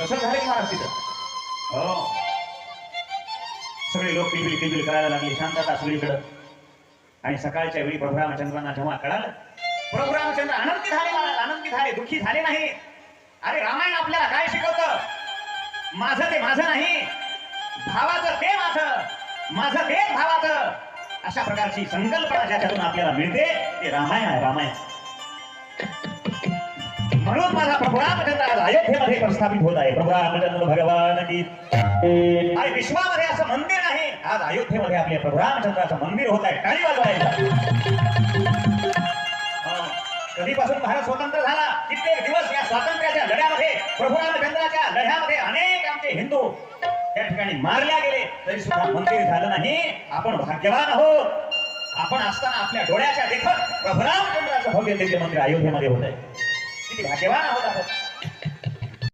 तसं झालं की महाराज तिथं. हो, सगळे लोक किलबिल करायला लागले, शांतता सगळीकडं. आणि सकाळच्या वेळी प्रभू रामचंद्रांना जेव्हा कळालं, प्रभू रामचंद्र आनंदी झाले महाराज, आनंदी झाले, दुःखी झाले नाही. अरे रामायण आपल्याला काय शिकवतं? माझं ते माझं नाही, भावाचं ते माझं, माझं ते भावाचं. अशा प्रकारची संकल्पना ज्याच्यातून आपल्याला मिळते ते रामायण आहे, रामायण. म्हणून माझा प्रभू रामचंद्र आज अयोध्येमध्ये प्रस्थापित होत आहे. प्रभू रामचंद्र भगवान की. आणि विश्वामध्ये असं मंदिर नाही, आज अयोध्येमध्ये आपल्या प्रभू रामचंद्राचं मंदिर होत आहे. टाळी वाजवायला. कधीपासून भारत स्वतंत्र झाला, कित्येक दिवस या स्वातंत्र्याच्या लढ्यामध्ये, प्रभू रामचंद्राच्या लढ्यामध्ये अनेक आमचे हिंदू त्या ठिकाणी मारल्या गेले, तरी सुद्धा मंदिर झालं नाही. आपण भाग्यवान आहोत. आपण असताना आपल्या डोळ्याच्या देखत प्रभू रामचंद्राचं भव्य दिव्य मंदिर अयोध्येमध्ये होत आहे. किती भाग्यवान आहोत आपण.